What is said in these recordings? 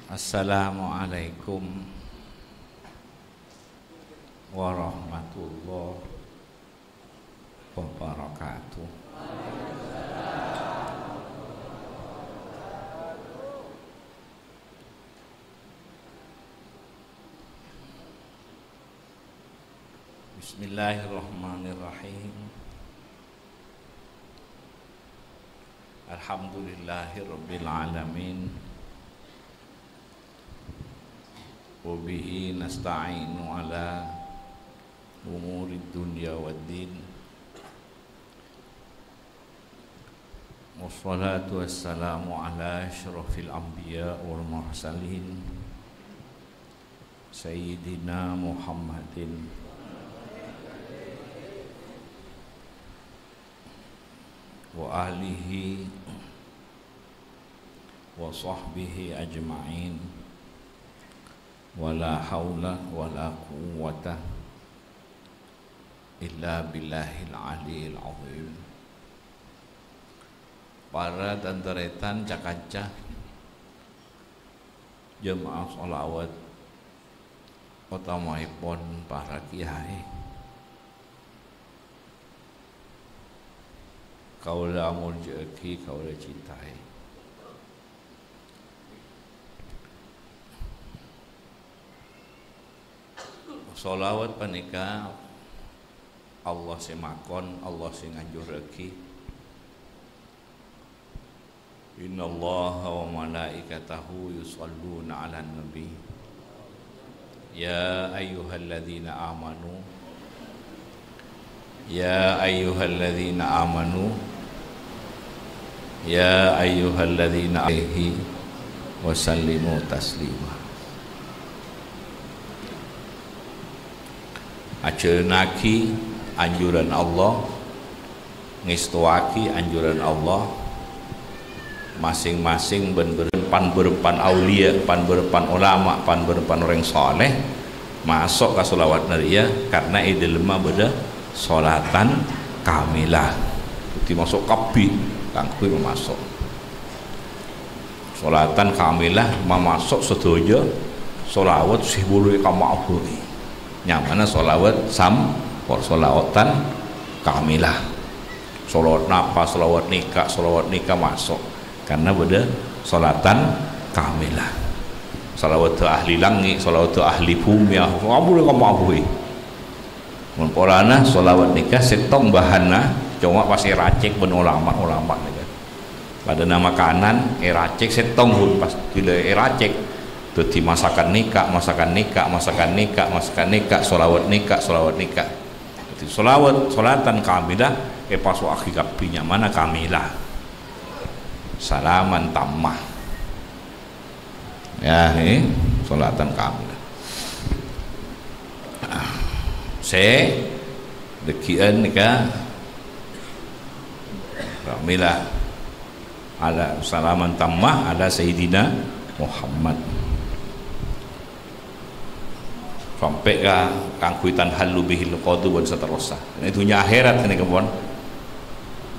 Assalamualaikum warahmatullahi wabarakatuh. Bismillahirrahmanirrahim. Alhamdulillahirabbil alamin. Wabihi nasta'inu ala umurid dunya waddin. Wassalatu wassalamu ala asyrafil anbiya wal mursalin Sayyidina Muhammadin wa alihi wa sahbihi ajma'in. Wala haula wala quwwata illa billahil aliyil azim. Para dandaretan cakaca jemaah sholawat utamaipun para kiai, kaula muljaeki kaula cintai. Sholawat panika Allah semakon, Allah sing nganjurake. Innallaha wa malaikatahu yusholluna 'alan nabi. Ya ayyuhalladzina amanu Ya ayyuhalladzina amanu Ya ayyuhalladzina alaihi wa sallimu taslima. Ajeunaki anjuran Allah, ngestuaki anjuran Allah, masing-masing pan aulia, pan ulama, pan orang soleh masuk ke sholawat naria karena ide lemah beda sholatan kamilah. Jadi masuk kapi, kangkui masuk sholatan kamilah, masuk sedoyo sholawat sibului kama'aburi nyamana sholawat sholawatan kamilah. Sholawat napa, sholawat nikah masuk karena beda sholatan kamilah. Sholawat ahli langit, sholawat ahli bumi, kabul kamabui. Mun porana sholawat nikah setong bahana cuma pasti racik ben ulama nika. Pada nama kanan racik setong pun pas bila racik dadi masakan nikah, sholawat nikah. Jadi sholatan kamilah pas wakhi kapinya mana kamilah. Salaman tammah. Ya, sholatan kamilah. Dekian nikah kamilah. Ada salaman tammah, ada Sayyidina Muhammad. Sampai ke kangkuitan halu bihil qadu dan seterusnya. Ini dunia akhirat ini kawan.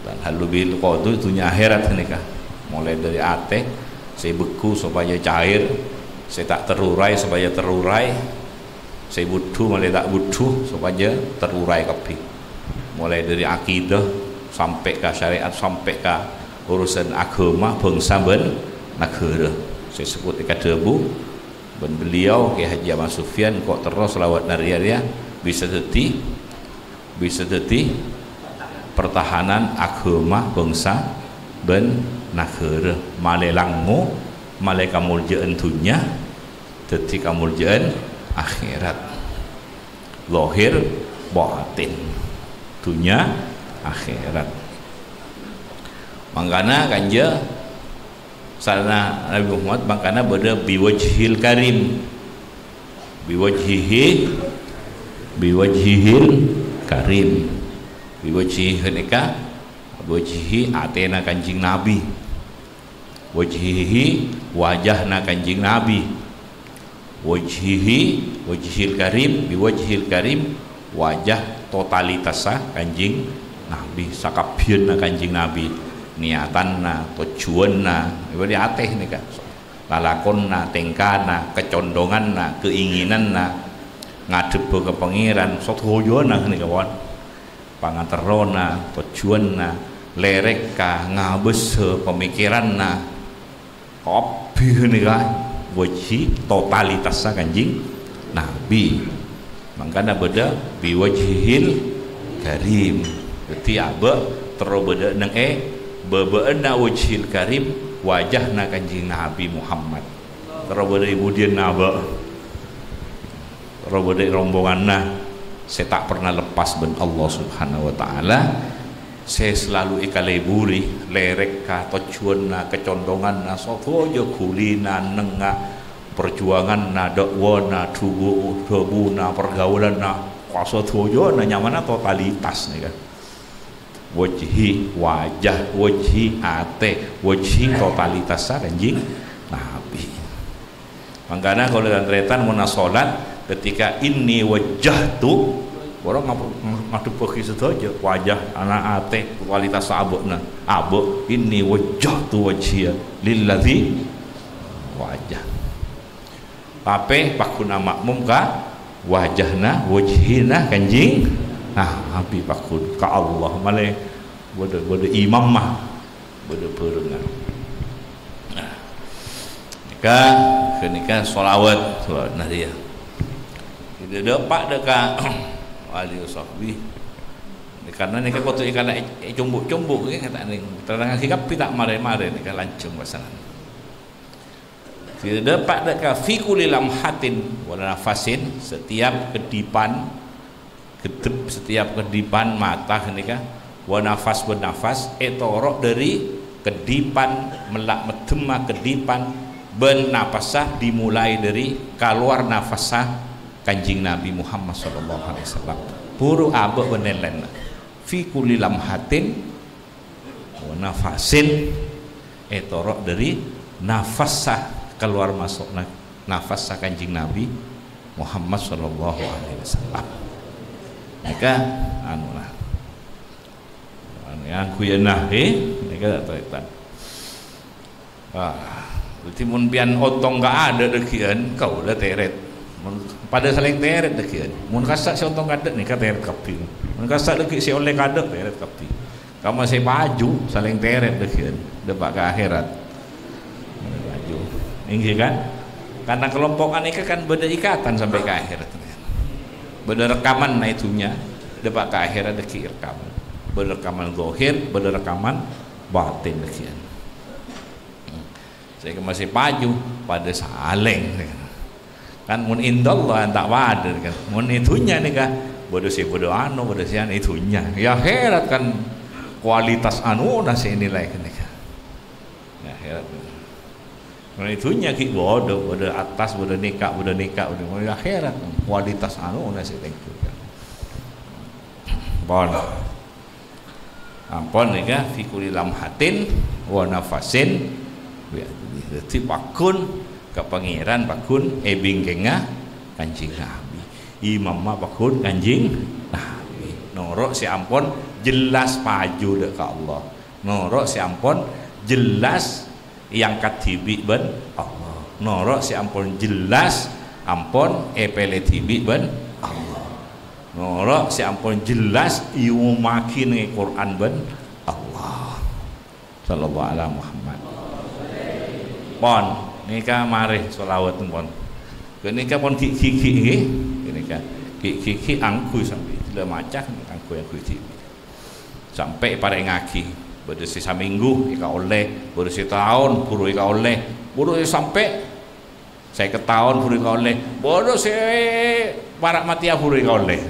Dan halu bihil qadu dunia akhirat ini kah. Mulai dari ate, saya beku supaya cair, saya tak terurai supaya terurai, saya butuh mulai tak butuh supaya terurai kapi. Mulai dari akidah sampai ke syariat, sampai ke urusan agama bangsa ben negara. Saya sebut ikat debu. Ben beliau Kiai Haji Ahmad Sufyan kok terus selawat naria bisa dadi pertahanan agama bangsa ben negara malelangmu male kamuljaan dunya dadi kamuljaan akhirat lahir batin dunya akhirat. Mangkana kanja sarana Nabi Muhammad makana beda biwajhil karim, biwajhihil karim, biwajhi nika wajhi atena kanjing Nabi, wajhihi wajahna kanjing Nabi, wajhil karim biwajhil karim wajah totalitasah kanjing Nabi, sakabieunna kanjing Nabi, niatanna tujuanna ibadah ateh nih kan lalakonna, tingkana, kecondonganna, keinginanna ngadep ke pengiran sotoyona nih kawan panganterona tujuanna lereka ngabes pemikiranna kopi nih kah wajhi totalitasnya kanjing Nabi makanya beda biwajhil karim berarti apa terus beda neng bebeena wajhil karim wajahna kanjing Nabi Muhammad terus beda kemudian naba robodek rombongan nah saya tak pernah lepas ben Allah subhanahu wa ta'ala saya selalu ikaleburi lerek ka tujuan na kecondongan na sofojo kulina nengah perjuangan na dakwah na tubuh na pergaulan na kuasa tojo na nyamana totalitas nih kan wajhi wajah wajhi ate wajhi totalitas kanjing Nabi makanya kalau dalam tretan mau salat ketika ini wajahtu orang ngadep ke saja wajah anak ate kualitas abokna abok ini wajahtu wajhiya lillazi wajah tapi pakuna makmum ka wajahna wajhina kanjing Nabi pakun ka Allah male bode imam mah bode perengan nikah sholawat nadia dia dapat dekat wali sahbi karena ni kau tu ikan cumbuk ni kata ni terang sikap tidak mare-mare ni kan lancung pasaran dia dapat dekat fi kulli lamhatin wa nafasin setiap kedipan kedip setiap kedipan mata ni kan wa nafas bernafas etorok dari kedipan melak medema kedipan bernafasah dimulai dari keluar nafasah kanjing Nabi Muhammad sallallahu alaihi wasallam puru abek benelen fi kulli lamhatin wa nafasin etorok dari nafasah keluar masuk nafasah kanjing Nabi Muhammad sallallahu alaihi wasallam maka anu lah yang kuyenah mereka tak tahu berarti mun pian otong enggak ada dekian kau lah teret pada saling teret dekian mun kasak si otong kadek ni ka teret kapi mun kasak deki si oleh kadek teret kapi kamu si baju saling teret dekian depak ke akhirat baju ini kan karena kelompokan ini kan beda ikatan sampai ke akhirat beda rekaman na itunya depak ke akhirat deki rekaman beda rekaman zahir beda rekaman batin dekian saya masih baju pada saling kan mun indallah tak wadah kan mun itunya nih kan bodoh si bodoh anu bodoh si anu itunya ya herat kan kualitas anu nasi nilai kan ya herat mun itunya ki bodoh atas bodoh nikah bodoh ya herat kualitas anu nasi tengku kan bon ampun nih kan fi kulli lamhatin wa nafasin berarti pakun ke pangeran pakun bingkenga kanjing Nabi imam mah pakun kanjing Nabi norok si ampun jelas paju dek ke Allah norok si ampun jelas yang katibi ben Allah norok si ampun jelas ampun epele tibi ben Allah norok si ampun jelas iu makin Quran ben Allah sallallahu alaihi Muhammad pon nika mari sholawat pun kenika pon kiki kenika kiki angku sampai tidak macak angku yang kuiti sampai pada ngaki berdesi saminggu ika oleh berdesi tahun puru ika oleh puru sampai saya ke tahun puru ika oleh bodoh saya parak mati puru ika oleh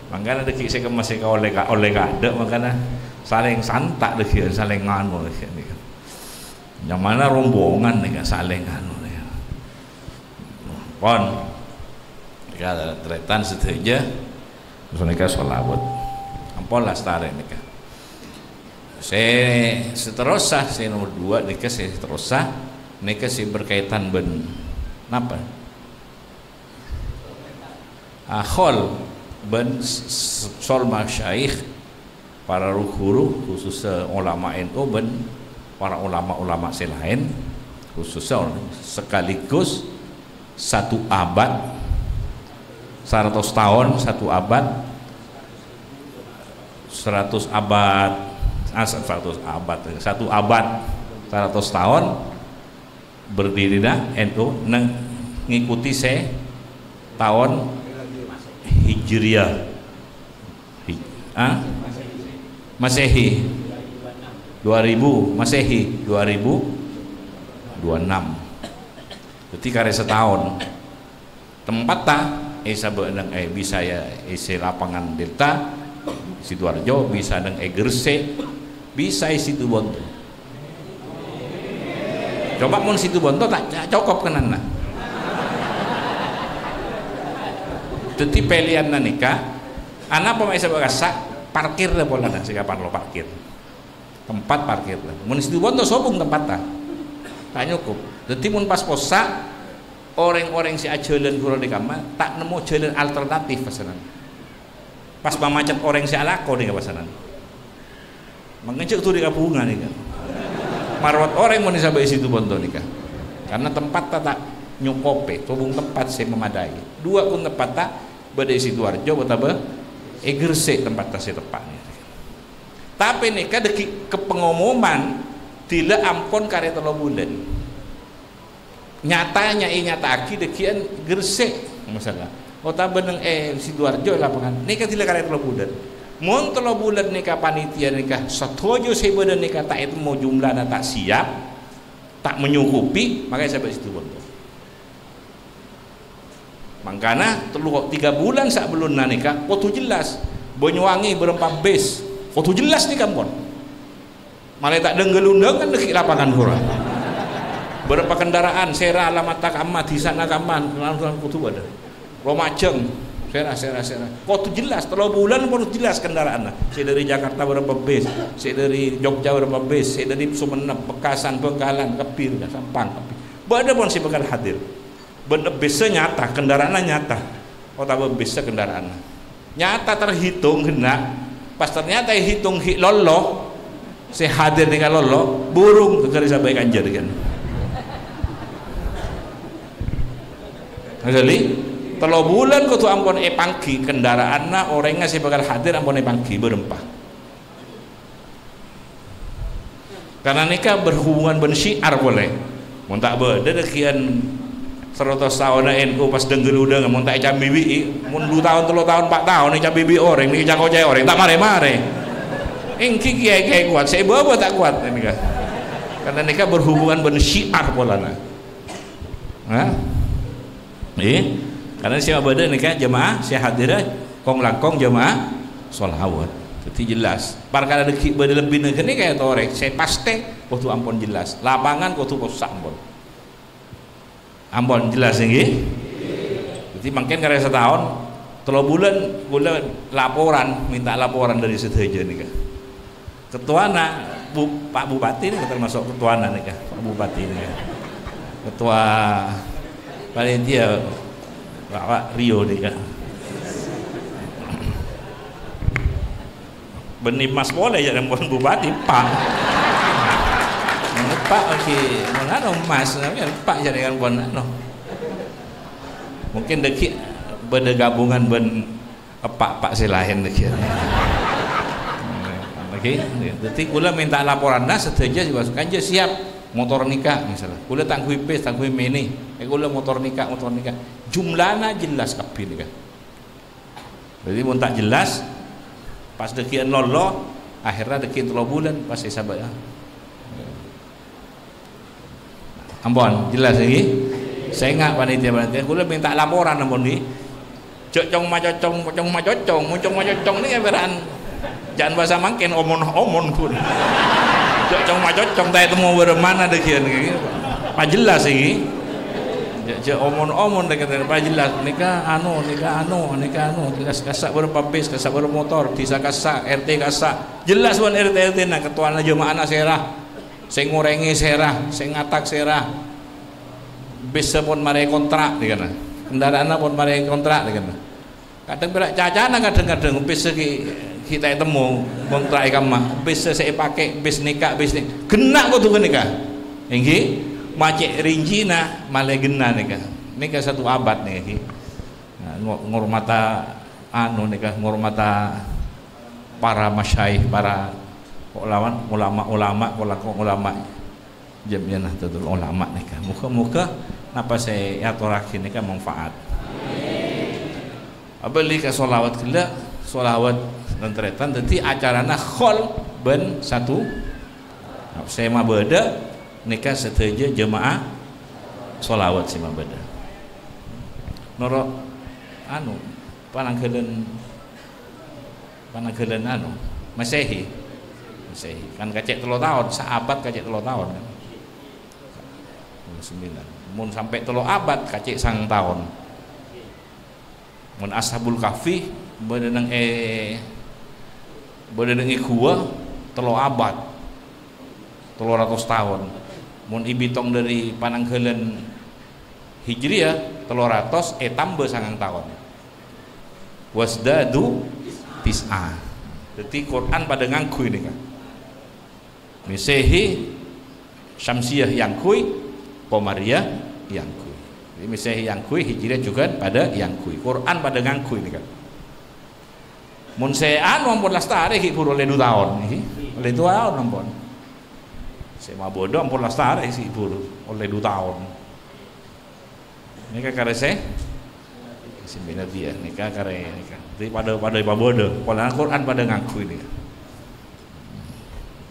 makanya deki saya kemas ika oleh kada makanya saling santak deki saling nganu deki yang mana rombongan nih kan saling anu nih pon kita tretan setuju terus mereka sholawat ampun lah setara nih kan saya seterusah saya nomor 2 nih kan saya seterusah nih kan saya berkaitan ben apa akhol ben sol masyaikh para guru khusus ulama NU ben para ulama-ulama selain khususnya sekaligus 1 abad 100 tahun 1 abad 100 abad 100 abad 1 abad 100 tahun berdiri dah NU ngikuti tahun Hijriah Masehi 2000 Masehi 2026 jadi kare setahun tempat tak bisa ya isi lapangan Delta Sidoarjo bisa nang Gresik bisa Situbondo coba mun Situbondo tak cokop kenan nah jadi pilihan nikah anak pemain sebagasa parkir lah pola nah sikapan lo parkir tempat parkir lah mun Situbondo sobung tempat tak nyukup jadi mun pas posa orang-orang si jalan kuro di kamar tak nemu jalan alternatif pasanan pas macet orang si alako di pasanan mengecek tuh di kabungan nih kan marwat orang mau disabai situ bonto nih kan karena tempat tak nyukope tubung tempat saya memadai 2 pun tempat tak badai Sidoarjo betapa Gresik tempat tak saya tepatnya tapi nih kan ke pengumuman tidak ampun karya 3 bulan nyatanya nyata aki dekian Gresik masalah kota beneng Sidoarjo lapangan nikah tidak karya 3 bulan mun 3 bulan nikah panitia nikah setuju saya badan nikah tak itu mau jumlahnya tak siap tak menyukupi makanya sampai situ bonto makanya 3 bulan saat belum nikah foto jelas Banyuwangi berempat base foto jelas nikah pun malah tak denggelundang kan deki lapangan kurang berapa kendaraan sera alamat tak amat di sana kaman kenalan kutu ada Romajeng sera kutu jelas 3 bulan pun jelas kendaraan saya dari Jakarta berapa base saya dari Jogja berapa base saya dari Sumeneb Bekasan Bengkalan Kepir Sampang bada pun si bakal hadir bener base nyata kendaraannya nyata kota base kendaraan nyata terhitung kena pas ternyata hitung lolo saya hadir dengan lolo burung kekari sampai kanjar kan kali 3 bulan kau tu ampun pangki kendaraan na orangnya saya bakal hadir ampun pangki berempah karena nikah berhubungan bersyiar boleh mun tak beda dekian 100 tahun NU pas denggel udah mun tak jam bibi mun 2 tahun 3 tahun 4 tahun jam bibi orang ni jago jaya orang tak mare-mare engki kiai kuat saya bawa tak kuat nikah karena nikah berhubungan bersyiar pola na karena siapa beda nikah jemaah saya hadir kong langkong jemaah sholawat jadi jelas perkara deki beda lebih negeri kayak torek saya pasti waktu ampun jelas lapangan waktu posak ampun jelas ini jadi makin karena setahun 3 bulan laporan minta laporan dari sedaja nikah ketua Pak Bupati ini termasuk ketua nikah Pak Bupati ini ketua panitia Pak Rio nikah benih mas boleh jadi bupati Pak Pak oke mana mas namanya Pak jadi kan mungkin deki beda gabungan ben pak silahin deki oke jadi kula minta laporan setuju kan dia siap motor nikah misalnya kula tangguh pes tangguh mini kula motor nikah jumlahnya jelas kabin nikah jadi mun tak jelas pas dekian lolo akhirnya dekian 3 bulan pas saya sabar ampun jelas lagi saya nggak panitia kula minta laporan ampun ni cocong macocong ni beran jangan bahasa makin omon pun cocong macocong tak temu bermana dekian pak jelas lagi omon dekat pak jelas nikah anu jelas kasak berapa bis kasak berapa motor desa kasak RT kasak jelas wan RT nak ketua jemaah anak serah saya ngorengi serah saya ngatak serah bis pun mari kontrak dikana kendaraan pun mari kontrak dikana kadang berak cacana kadang bis kita temu kontrak ikam mah bis saya pakai bis nikah kena kok tuh nikah inggi macek rinjina malegena nika satu abad nih ngormata nika ngormata para masyaikh, para ulama jamnya Nahdlatul Ulama nika muka napa saya aturakin nika manfaat abeli ka sholawat kela sholawat lentretan dadi acarana khol ben satu saya mah beda nika seteja jemaah sholawat sih mah beda noro pananggelan Masehi kan kacek 3 tahun sahabat kacek 3 tahun kan 9 mun sampai 3 abad kacek 9 tahun mun ashabul kahfi beunang gua 3 abad 300 tahun mun ibitong dari pananggelan Hijriah 300 tambah 9 tahun wasdadu tis'a jadi Quran pada ngangkui ini kan Masehi Syamsiyah yang kui Qamariyah yang kui jadi Masehi yang kui Hijriah juga pada yang kui Quran pada ngangkui ini kan mun sean ampun lastari hibur oleh 2 tahun oleh 2 tahun ampun saya mah bodoh ampun lastari hibur oleh 2 tahun ini kan kare saya sebenarnya dia nikah kare nikah jadi pada bodoh kalau Quran pada ngaku ini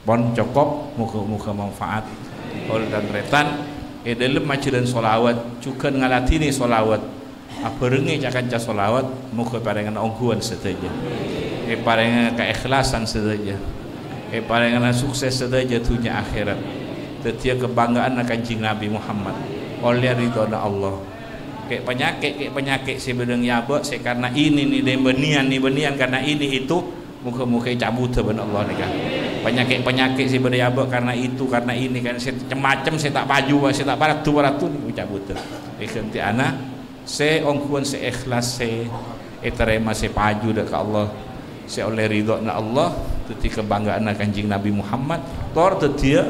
pon cukup muka manfaat oleh dan retan dalam maciran solawat juga ngalatini solawat aperengi cakan ca solawat muka parengan ongguan seteja parengan keikhlasan seteja parengan sukses seteja tunya akhirat tetia kebanggaan kancing Nabi Muhammad oleh ridha Allah kayak penyakit si bedeng yaba saya karena ini nih benian karena ini itu muka cabut ben Allah nih kan penyakit si bedeng yaba karena itu karena ini kan macam saya tak baju saya tak baratu nih cabut ikhti ana saya ongkuan saya ikhlas saya terima saya paju dak Allah saya oleh ridha na Allah teti kebanggaan kanjing Nabi Muhammad tor tetia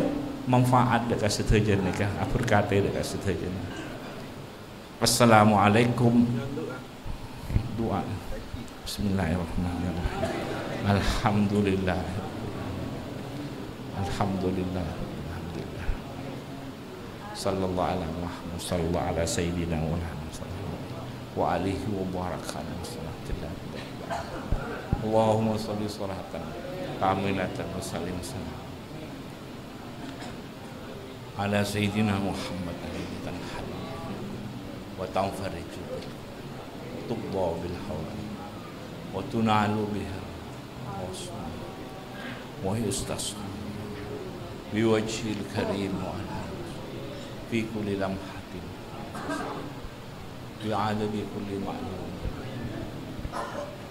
manfaat dak setejen nih kan berkate dak setejen. Assalamualaikum doa Bismillahirrahmanirrahim Alhamdulillah Sallallahu ala Muhammad Sallallahu ala Sayyidina wa alihi wa barakatuh Allahumma salli salatan kamilatan wa sallim salam ala Sayyidina Muhammad wa tanfariju tubba bil hawli wa tunalu biha wa yustasqa bi wajhil karim wa fi kulli lamhatin bi adadi kulli ma'lum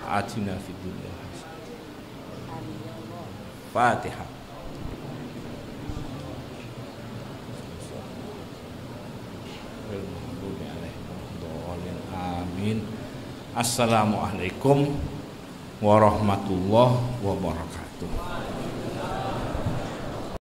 atina fid dunya Fatiha. Amin. Assalamualaikum warahmatullahi wabarakatuh.